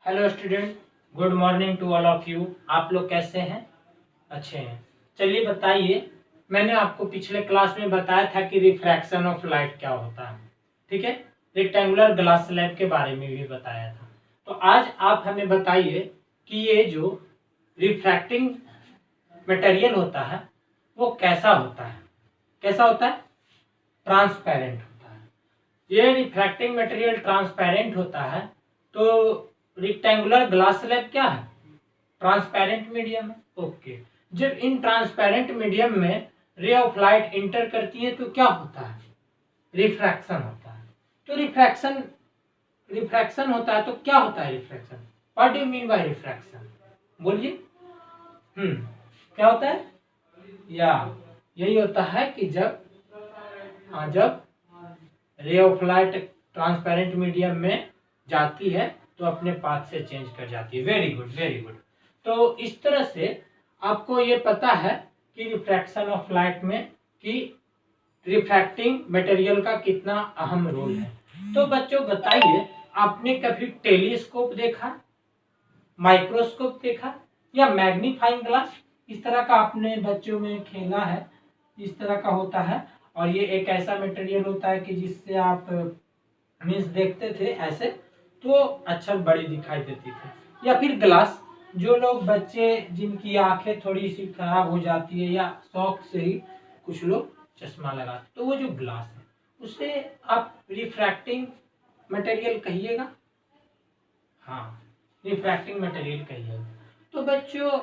Hello student, good morning to all of you. आप लोग कैसे हैं? अच्छे हैं। चलिए बताइए, मैंने आपको पिछले क्लास में बताया था कि रिफ्रैक्शन ऑफ लाइट क्या होता है। ठीक है, रेक्टेंगुलर ग्लास स्लैब के बारे में भी बताया था। तो आज आप हमें बताइए कि ये जो रिफ्रैक्टिंग मटेरियल होता है वो कैसा होता है। कैसा होता है? ट्रांसपेरेंट होता है। ये रिफ्रैक्टिंग मटेरियल ट्रांसपेरेंट होता है। तो रेक्टेंगुलर ग्लास स्लैब क्या है? ट्रांसपेरेंट मीडियम है। ओके, जब इन ट्रांसपेरेंट मीडियम में रे ऑफ लाइट इंटर करती है तो क्या होता है? रिफ्रैक्शन होता है। तो रिफ्रैक्शन होता है तो क्या होता है refraction? What do you mean by refraction? बोलिए। क्या होता है? या यही होता है कि जब ray of light transparent medium में जाती है तो अपने पाथ से चेंज कर जाती है। Very good, very good. तो इस तरह से आपको ये पता है कि रिफ्रैक्शन ऑफ लाइट में कि रिफ्रैक्टिंग मटेरियल का कितना अहम रोल है। तो बच्चों बताइए, आपने कभी टेलीस्कोप देखा, माइक्रोस्कोप देखा या मैग्नीफाइंग ग्लास? इस तरह का आपने बच्चों में खेला है? इस तरह का होता है और ये एक ऐसा मटेरियल होता है कि जिससे आप मीन्स देखते थे ऐसे तो अच्छा बड़ी दिखाई देती थी। या फिर ग्लास, जो लोग बच्चे जिनकी आंखें थोड़ी सी खराब हो जाती है या शौक से ही कुछ लोग चश्मा लगाते, तो वो जो ग्लास है उसे आप रिफ्रैक्टिंग मटेरियल कहिएगा। हाँ, रिफ्रैक्टिंग मटेरियल कहिएगा। तो बच्चों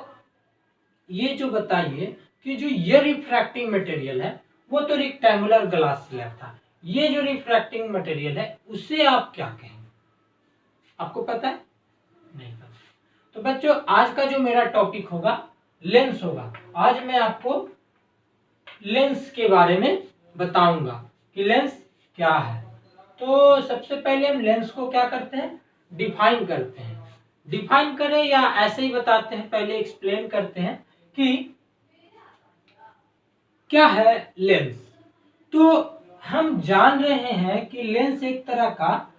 ये जो बताइए कि जो ये रिफ्रैक्टिंग मटेरियल है वो तो रेक्टेंगुलर ग्लास स्लैब था, ये जो रिफ्रैक्टिंग मटेरियल है उसे आप क्या कहेंगे? आपको पता है? नहीं पता। तो बच्चों आज का जो मेरा टॉपिक होगा लेंस होगा। आज मैं आपको लेंस के बारे में बताऊंगा कि लेंस क्या है। तो सबसे पहले हम लेंस को क्या करते हैं? डिफाइन करते हैं। डिफाइन करें या ऐसे ही बताते हैं? पहले एक्सप्लेन करते हैं कि क्या है लेंस। तो हम जान रहे हैं कि लेंस एक तरह का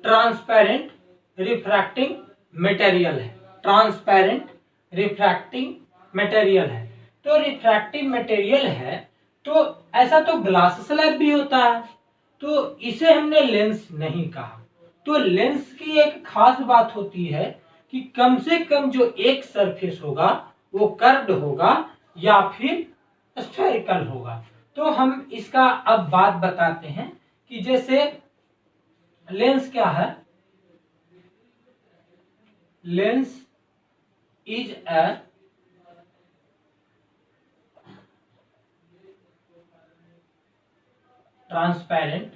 ट्रांसपेरेंट रिफ्रैक्टिंग मटेरियल है। ट्रांसपेरेंट रिफ्रैक्टिंग मटेरियल है। तो रिफ्रैक्टिंग मटेरियल है तो ऐसा तो ग्लास स्लैब भी होता है, तो इसे हमने लेंस नहीं कहा। तो लेंस की एक खास बात होती है कि कम से कम जो एक सरफेस होगा वो कर्व्ड होगा या फिर स्फेरिकल होगा। तो हम इसका अब बात बताते हैं कि जैसे लेंस क्या है? Lens is a transparent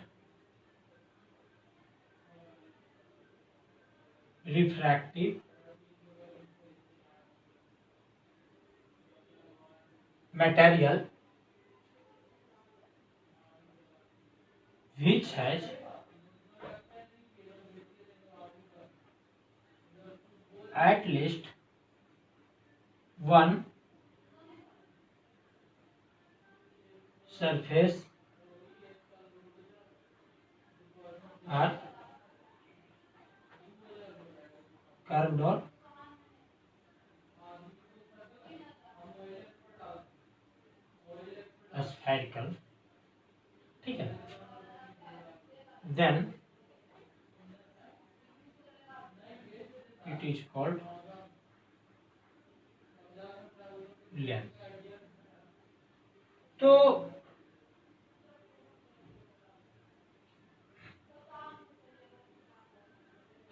refractive material which has at least one surface or curved or spherical। ठीक है, then it is called lens। तो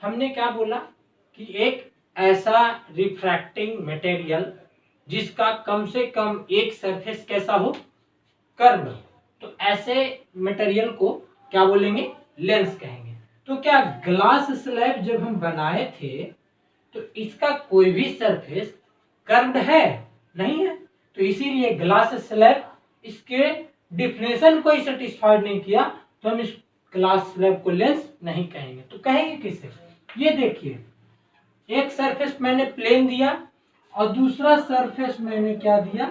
हमने क्या बोला कि एक ऐसा रिफ्रैक्टिंग मटेरियल जिसका कम से कम एक सरफेस कैसा हो? कर्व। तो ऐसे मटेरियल को क्या बोलेंगे? लेंस कहेंगे। तो क्या ग्लास स्लैब जब हम बनाए थे तो इसका कोई भी सरफेस कर्व्ड है? नहीं है। तो इसीलिए ग्लास स्लैब इसके डिफिनेशन को ही सेटिस्फाइड नहीं किया, तो हम इस ग्लास स्लैब को लेंस नहीं कहेंगे। तो कहेंगे किसे? ये देखिए, एक सरफेस मैंने प्लेन दिया और दूसरा सरफेस मैंने क्या दिया?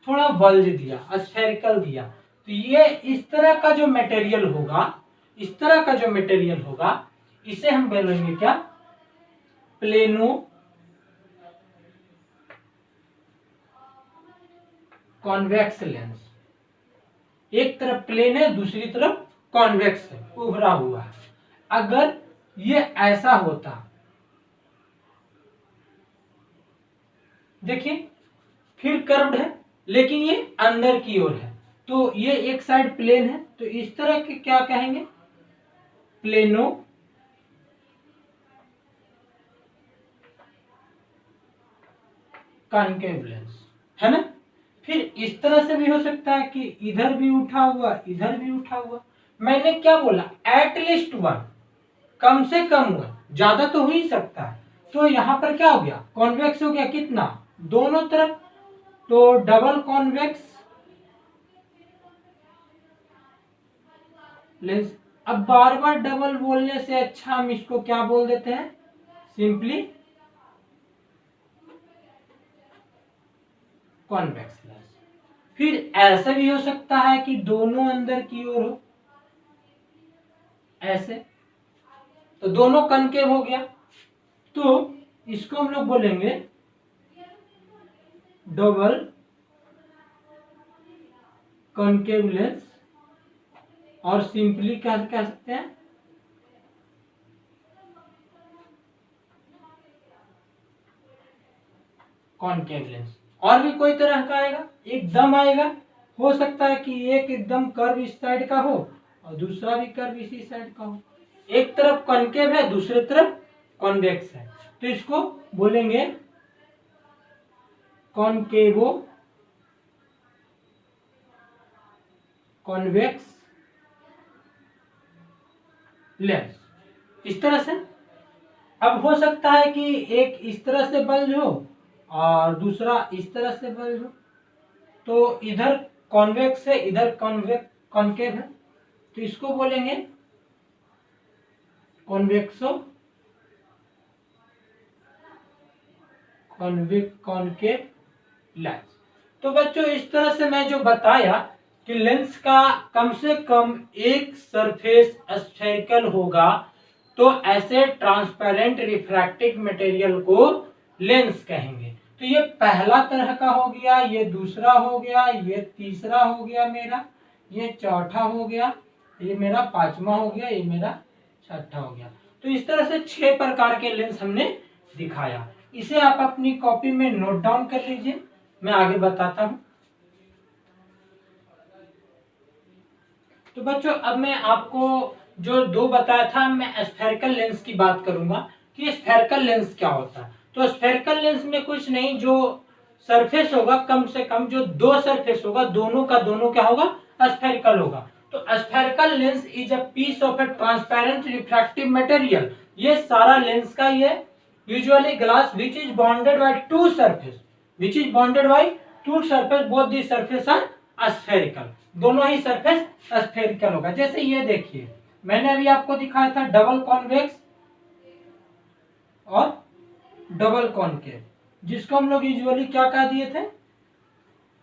थोड़ा बल्ज दिया, स्फेरिकल दिया। तो ये इस तरह का जो मटेरियल होगा, इस तरह का जो मटेरियल होगा, इसे हम बोलेंगे क्या? Plano convex lens. एक तरफ प्लेन है, दूसरी तरफ कॉन्वेक्स है, उभरा हुआ है। अगर ये ऐसा होता, देखिए फिर कर्व्ड है लेकिन ये अंदर की ओर है, तो ये एक साइड प्लेन है, तो इस तरह के क्या कहेंगे, प्लेनो कॉन्केव लेंस, है ना। फिर इस तरह से भी हो सकता है कि इधर भी उठा हुआ, इधर भी उठा हुआ। मैंने क्या बोला, एटलीस्ट वन, कम से कम हुआ, ज्यादा तो हो ही सकता है। तो यहाँ पर क्या हो गया, कॉन्वेक्स हो गया, कितना, दोनों तरफ, तो डबल कॉन्वेक्स लेंस। अब बार बार डबल बोलने से अच्छा हम इसको क्या बोल देते हैं, सिंपली कॉन्वेक्स लेंस। फिर ऐसा भी हो सकता है कि दोनों अंदर की ओर हो, ऐसे, तो दोनों कनकेव हो गया, तो इसको हम लोग बोलेंगे डबल कॉन्केव लेंस, और सिंपली क्या कह सकते हैं, कॉन्केव लेंस। और भी कोई तरह का आएगा, एकदम आएगा, हो सकता है कि एक एकदम कर्व इस साइड का हो और दूसरा भी कर्व इसी साइड का हो, एक तरफ कॉन्केव है, दूसरी तरफ कॉन्वेक्स है, तो इसको बोलेंगे कॉन्केवो कॉन्वेक्स लेंस, इस तरह से। अब हो सकता है कि एक इस तरह से बल्ज हो और दूसरा इस तरह से बल्ज हो, तो इधर कॉन्वेक्स है, इधर कॉन्केव है, तो इसको बोलेंगे कॉन्वेक्सो कॉन्केव लेंस। तो बच्चों इस तरह से मैं जो बताया कि लेंस का कम से कम एक सरफेस स्फेरिकल होगा, तो ऐसे ट्रांसपेरेंट रिफ्रैक्टिव मटेरियल को लेंस कहेंगे। तो ये पहला तरह का हो गया, ये दूसरा हो गया, ये तीसरा हो गया मेरा, ये चौथा हो गया, ये मेरा पांचवा हो गया, ये मेरा छठा हो गया। तो इस तरह से 6 प्रकार के लेंस हमने दिखाया। इसे आप अपनी कॉपी में नोट डाउन कर लीजिए, मैं आगे बताता हूं। तो बच्चों अब मैं आपको जो 2 बताया था, मैं स्फेरिकल लेंस की बात करूंगा कि स्फेरिकल लेंस क्या होता है। तो स्फेरिकल लेंस में कुछ नहीं, जो सरफेस होगा, कम से कम जो 2 सरफेस होगा, दोनों का दोनों क्या होगा, स्फेरिकल होगा। तो spherical lens is a piece of a transparent refractive material. ये सारा लेंस का ये usually glass which is bonded by 2 surface, which is bonded by 2 surface, both the surface are spherical, दोनों ही सरफेस स्फेरिकल होगा। जैसे ये देखिए, मैंने अभी आपको दिखाया था डबल कॉन्वेक्स और डबल कॉन्केव, जिसको हम लोग यूजुअली क्या कह दिए थे,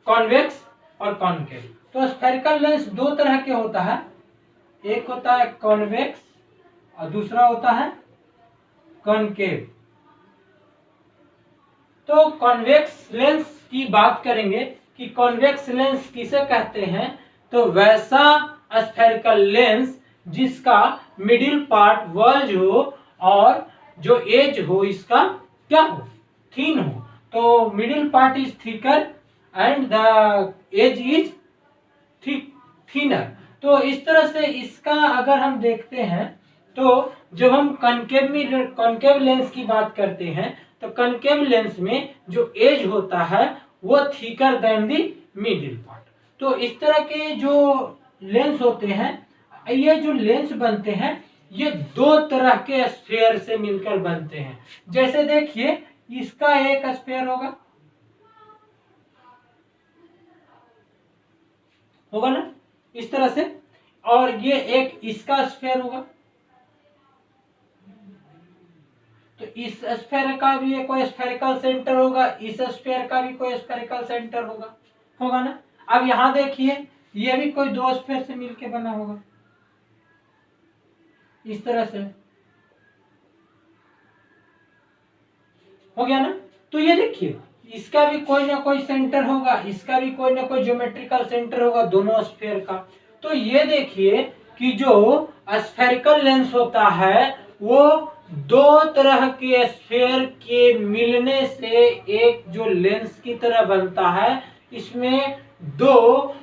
कॉन्वेक्स और कॉन्केव। तो स्फेरिकल लेंस 2 तरह के होता है, एक होता है कॉन्वेक्स और दूसरा होता है कॉन्केव। तो कॉन्वेक्स लेंस की बात करेंगे कि कॉन्वेक्स लेंस किसे कहते हैं, तो वैसा स्फेरिकल लेंस जिसका मिडिल पार्ट वर्ज हो और जो एज हो इसका क्या हो, थीन हो। तो middle part is thicker and the edge is thinner. तो इस तरह से इसका अगर हम देखते हैं, तो जब हम कॉन्केव लेंस की बात करते हैं, तो कॉन्केव लेंस में जो एज होता है वो थिकर देन दी मिडिल पार्ट। तो इस तरह के जो लेंस होते हैं, ये जो लेंस बनते हैं ये 2 तरह के स्फेयर से मिलकर बनते हैं। जैसे देखिए, इसका एक स्फेयर होगा ना, इस तरह से, और ये एक इसका स्फेयर होगा। तो इस स्फेयर का भी ये कोई स्फेरिकल सेंटर होगा, इस स्फेयर का भी कोई स्फेरिकल सेंटर होगा ना। अब यहां देखिए, ये भी कोई 2 स्फेयर से मिलके बना होगा, इस तरह से। हो गया ना। तो ये देखिए इसका भी कोई ना कोई सेंटर होगा, इसका भी कोई ना कोई ज्योमेट्रिकल सेंटर होगा दोनों स्फीयर का। तो ये देखिए कि जो स्फेरिकल लेंस होता है वो दो तरह के स्फीयर के मिलने से एक जो लेंस की तरह बनता है। इसमें दो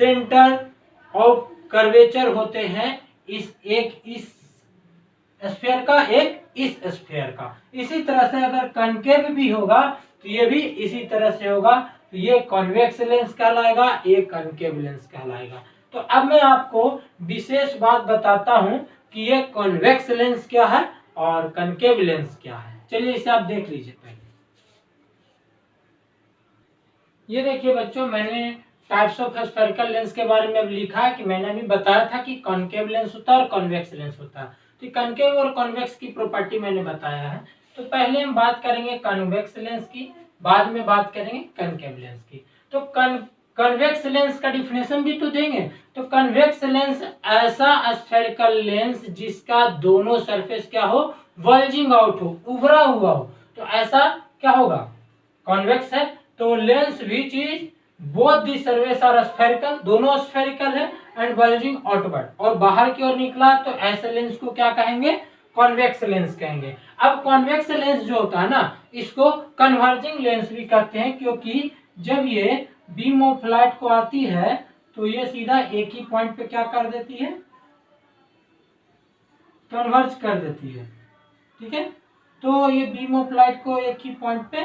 सेंटर ऑफ कर्वेचर होते हैं, एक इस स्फीयर का, एक इस स्फीयर का। इसी तरह से अगर कनकेव भी होगा तो ये भी इसी तरह से होगा, तो ये कॉन्वेक्स लेंस कहलाएगा, ये कनकेव लेंस कहलाएगा। तो अब मैं आपको विशेष बात बताता हूं कि ये कॉन्वेक्स लेंस क्या है और कनकेव लेंस क्या है। चलिए इसे आप देख लीजिए पहले। ये देखिए बच्चों, मैंने टाइप्स ऑफ स्फेरिकल लेंस के बारे में अब लिखा है कि मैंने अभी बताया था कि कॉन्केव लेंस होता है और कॉन्वेक्स लेंस होता है। तो कॉन्केव और कॉन्वेक्स की प्रॉपर्टी मैंने बताया है। तो पहले हम बात करेंगे कॉन्वेक्स लेंस की, बाद में बात करेंगे कॉन्केव लेंस की। तो कॉन्वेक्स लेंस का डिफिनेशन भी तो देंगे। तो कॉन्वेक्स लेंस ऐसा स्फेरिकल लेंस जिसका दोनों सरफेस क्या हो, बल्जिंग आउट हो, उभरा हुआ हो, तो ऐसा क्या होगा, कॉन्वेक्स है। तो lens which is both the surface are spherical, दोनों स्फेरिकल है, एंड बल्जिंग आउटवर्ड, और बाहर की ओर निकला, तो ऐसे लेंस को क्या कहेंगे, कॉन्वेक्स लेंस कहेंगे। अब कॉन्वेक्स लेंस जो होता है ना, इसको कन्वर्जिंग लेंस भी कहते हैं, क्योंकि जब ये बीम ऑफ लाइट को आती है तो ये सीधा एक ही पॉइंट पे क्या कर देती है, कन्वर्ज कर देती है। ठीक है, तो ये बीम ऑफ लाइट को एक ही पॉइंट पे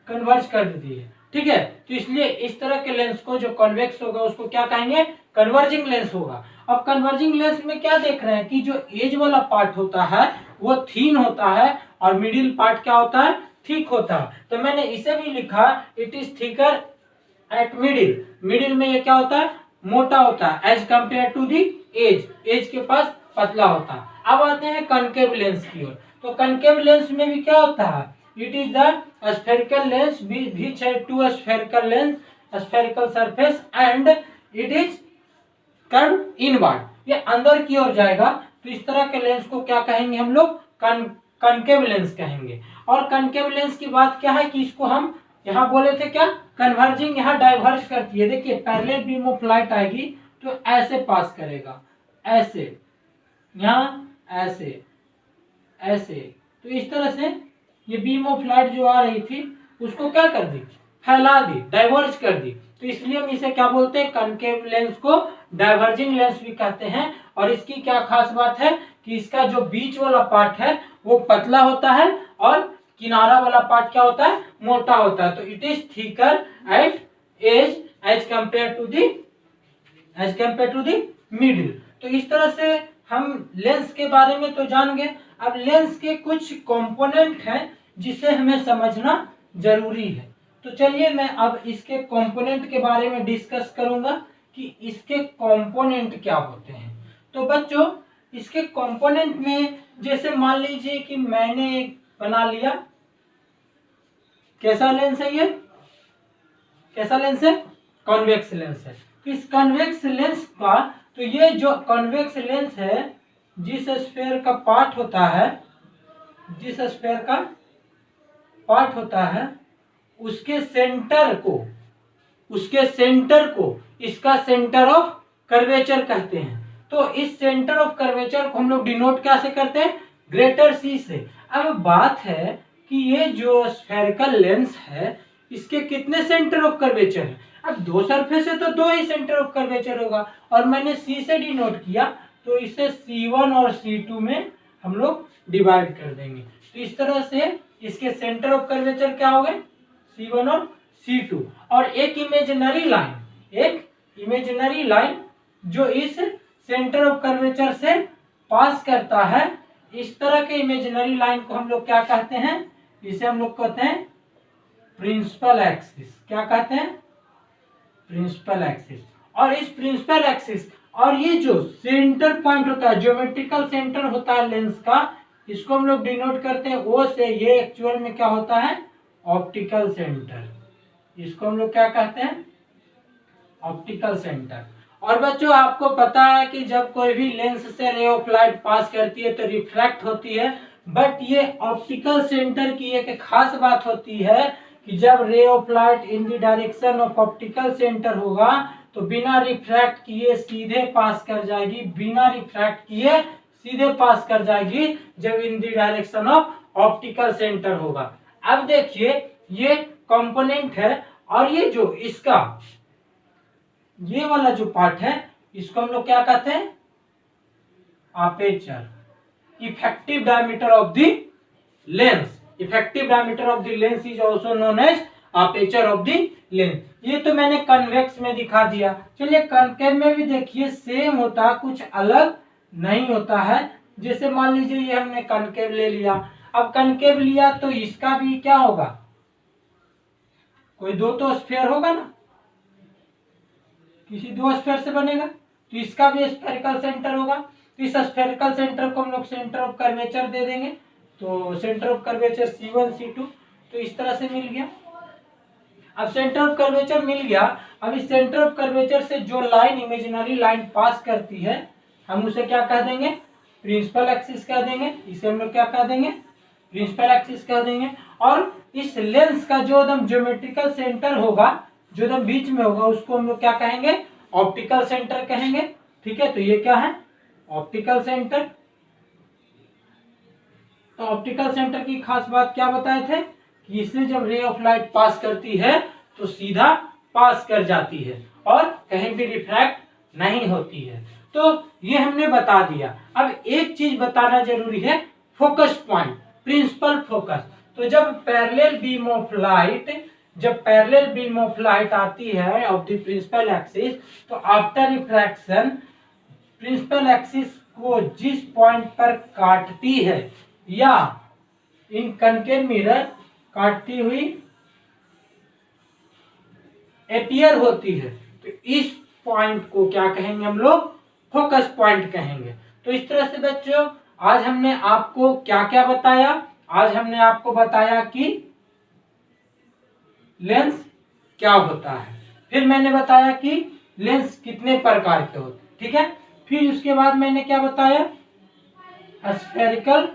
कन्वर्ज कर देती है। ठीक है, तो इसलिए इस तरह के लेंस को जो कॉन्वेक्स होगा उसको क्या कहेंगे, कन्वर्जिंग लेंस होगा। अब कन्वर्जिंग लेंस में क्या देख रहे हैं कि जो एज वाला पार्ट होता है वो थीन होता है और मिडिल पार्ट क्या होता है, थिक होता है। तो मैंने इसे भी लिखा, it is thicker at middle, middle में ये क्या होता है, मोटा होता है, as compare to the edge, edge के पास पतला होता है। अब आते हैं कनकेव लेंस की ओर। तो कनकेव लेंस में भी क्या होता है, it is the spherical lens which has two spherical lens, spherical surface and it is curved inward, ये अंदर की ओर जाएगा। तो इस तरह के लेंस को क्या कहेंगे हम लोग, कनकेव लेंस कहेंगे। और कनकेव लेंस की बात क्या है कि इसको हम यहाँ बोले थे क्या, कन्वर्जिंग, यहाँ डाइवर्ज करती है। देखिए पैरेलल बीम ऑफ लाइट आएगी तो ऐसे पास करेगा, ऐसे, यहाँ ऐसे, ऐसे। तो इस तरह से ये बीम ऑफ लाइट जो आ रही थी उसको क्या कर दी, फैला दी, डाइवर्ज कर दी। तो इसलिए हम इसे क्या बोलते हैं, कनकेव लेंस को डाइवर्जिंग लेंस भी कहते हैं। और इसकी क्या खास बात है कि इसका जो बीच वाला पार्ट है वो पतला होता है और किनारा वाला पार्ट क्या होता है, मोटा होता है। तो it is thicker at edge as compare to the middle. तो इस तरह से हम लेंस के बारे में तो जान गए। अब लेंस के कुछ कंपोनेंट हैं जिसे हमें समझना जरूरी है। तो चलिए मैं अब इसके कंपोनेंट के बारे में डिस्कस करूंगा कि इसके कंपोनेंट क्या होते हैं। तो बच्चों इसके कंपोनेंट में जैसे मान लीजिए कि मैंने एक बना लिया, कैसा लेंस है ये, कैसा लेंस है, कॉन्वेक्स लेंस है। तो इस कॉन्वेक्स लेंस का, तो ये जो कॉन्वेक्स लेंस है, जिस स्फीयर का पार्ट होता है, जिस स्फीयर का पार्ट होता है उसके सेंटर को इसका सेंटर ऑफ कर्वेचर कहते हैं। तो इस सेंटर ऑफ कर्वेचर को हम लोग डिनोट कैसे करते हैं, ग्रेटर सी से। अब बात है कि ये जो स्फेरिकल लेंस है इसके कितने सेंटर ऑफ कर्वेचर है। अब दो सरफेस है तो दो ही सेंटर ऑफ कर्वेचर होगा, और मैंने सी से डिनोट किया तो इसे C1 और C2 में हम लोग डिवाइड कर देंगे। तो इस तरह से इसके सेंटर ऑफ कर्वेचर क्या हो गए, C1 और C2। और एक इमेजिनरी लाइन जो इस सेंटर ऑफ कर्वेचर से पास करता है, इस तरह के इमेजिनरी लाइन को हम लोग क्या कहते हैं, इसे हम लोग कहते हैं प्रिंसिपल एक्सिस। क्या कहते हैं, प्रिंसिपल एक्सिस। और इस प्रिंसिपल एक्सिस और ये जो सेंटर पॉइंट होता है, ज्योमेट्रिकल सेंटर होता है लेंस का, इसको हम लोग डिनोट करते हैं O से। ये एक्चुअल में क्या होता है, ऑप्टिकल सेंटर। इसको हम लोग क्या कहते हैं, ऑप्टिकल सेंटर। और बच्चों आपको पता है कि जब कोई भी लेंस से रे ऑफ लाइट पास करती है तो रिफ्रैक्ट होती है। बट ये ऑप्टिकल सेंटर की एक खास बात होती है कि जब ray of light in the direction of optical centre होगा तो बिना रिफ्रैक्ट किए सीधे पास कर जाएगी, बिना रिफ्रैक्ट किए सीधे पास कर जाएगी जब in the direction of optical centre होगा। अब देखिए ये कंपोनेंट है और ये जो इसका ये वाला जो पार्ट है इसको हम लोग क्या कहते हैं, aperture. Effective diameter of the lens, effective diameter of the lens is also known as aperture of the lens. ये तो मैंने कन्वेक्स में दिखा दिया। चलिए कनकेव में भी देखिए सेम होता, कुछ अलग नहीं होता है। जैसे मान लीजिए ये हमने कनकेव ले लिया, अब कनकेव लिया तो इसका भी क्या होगा, कोई दो तो स्फीयर होगा ना, किसी दो स्फीयर से बनेगा, तो इसका भी स्फेरिकल सेंटर होगा। तो इस स्फेरिकल सेंटर को हम लोग सेंटर ऑफ कर्वेचर दे देंगे, तो centre of curvature C1 C2, तो इस तरह से मिल गया। अब सेंटर ऑफ कर्वेचर मिल गया, अब इस सेंटर ऑफ कर्वेचर से जो लाइन इमेजिनरी लाइन पास करती है हम उसे क्या कह देंगे, प्रिंसिपल एक्सिस कह देंगे। इसे हम लोग क्या कह देंगे, प्रिंसिपल एक्सिस कह देंगे। और इस लेंस का जो एकदम ज्योमेट्रिकल सेंटर होगा, जो एकदम बीच में होगा, उसको हम लोग क्या कहेंगे, ऑप्टिकल सेंटर कहेंगे। ठीक है, तो ये क्या है, ऑप्टिकल सेंटर। तो ऑप्टिकल सेंटर की खास बात क्या बताए थे कि इससे जब रे ऑफ लाइट पास करती है तो सीधा पास कर जाती है और कहीं भी रिफ्रैक्ट नहीं होती है। तो ये हमने बता दिया। अब एक चीज बताना जरूरी है, फोकस पॉइंट, प्रिंसिपल फोकस। तो जब पैरेलल बीम ऑफ लाइट, जब पैरेलल बीम ऑफ लाइट आती है ऑफ द प्रिंसिपल एक्सिस, तो आफ्टर रिफ्रैक्शन प्रिंसिपल एक्सिस को जिस पॉइंट पर काटती है या इन कनकेव मिरर काटती हुई अपीयर होती है, तो इस पॉइंट को क्या कहेंगे हम लोग, फोकस पॉइंट कहेंगे। तो इस तरह से बच्चों आज हमने आपको क्या क्या बताया, आज हमने आपको बताया कि लेंस क्या होता है, फिर मैंने बताया कि लेंस कितने प्रकार के होते हैं। ठीक है, फिर उसके बाद मैंने क्या बताया, स्फेरिकल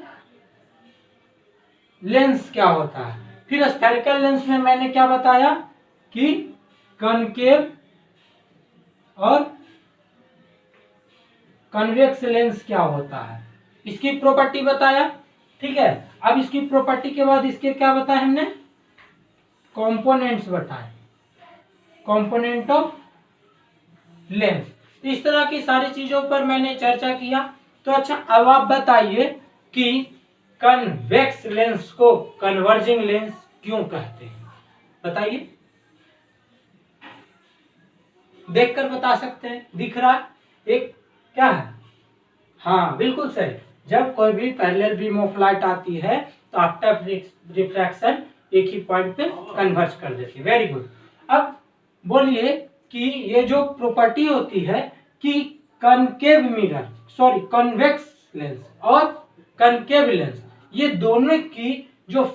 लेंस क्या होता है। फिर स्फेरिकल लेंस में मैंने क्या बताया कि कनकेव और कन्वेक्स लेंस क्या होता है, इसकी प्रॉपर्टी बताया। ठीक है, अब इसकी प्रॉपर्टी के बाद इसके क्या बताया हमने, कंपोनेंट्स बताए, कंपोनेंट ऑफ लेंस। इस तरह की सारी चीजों पर मैंने चर्चा किया। तो अच्छा, अब आप बताइए कि कन्वेक्स लेंस को कन्वर्जिंग लेंस क्यों कहते हैं, बताइए, देखकर बता सकते हैं, दिख रहा है एक क्या है, हाँ बिल्कुल सही। जब कोई भी पैरेलल बीम ऑफ लाइट आती है तो आफ्टर रिफ्रैक्शन एक ही पॉइंट पे कन्वर्ज कर देती है। Very good. अब बोलिए कि ये जो प्रॉपर्टी होती है कि concave mirror, sorry convex lens और कनकेव लेंस, ये दोनों की जो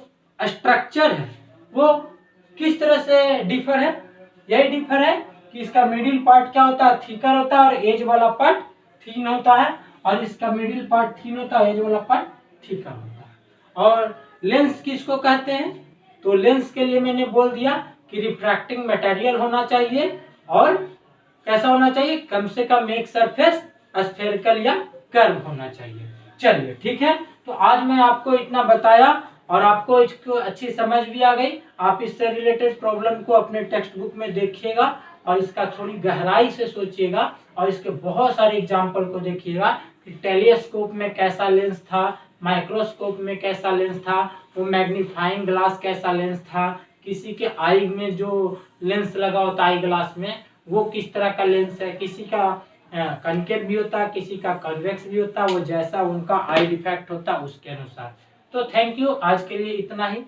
स्ट्रक्चर है वो किस तरह से डिफर है, यही डिफर है कि इसका मिडिल पार्ट क्या होता है, थिकर होता है और एज वाला पार्ट थीन होता है, और इसका मिडिल पार्ट थीन होता है, एज वाला पार्ट थिकर होता है। और लेंस किसको कहते हैं, तो लेंस के लिए मैंने बोल दिया कि रिफ्रैक्टिंग मटेरियल होना चाहिए और कैसा होना चाहिए, कम से कम एक सरफेस स्फेरिकल या कर्व होना चाहिए। चलिए ठीक है, तो आज मैं आपको इतना बताया और आपको इसको अच्छी समझ भी आ गई। आप इससे रिलेटेड प्रॉब्लम को अपने टेक्स्ट बुक में देखिएगा और इसका थोड़ी गहराई से सोचिएगा और इसके बहुत सारे एग्जाम्पल को देखिएगा कि टेलीस्कोप में कैसा लेंस था, माइक्रोस्कोप में कैसा लेंस था, वो मैग्नीफाइंग ग्लास कैसा लेंस था, किसी के आई में जो लेंस लगा होता है आई ग्लास में वो किस तरह का लेंस है, किसी का कनकेव भी होता है, किसी का कन्वेक्स भी होता है, वो जैसा उनका आई डिफेक्ट होता है उसके अनुसार। तो थैंक यू, आज के लिए इतना ही।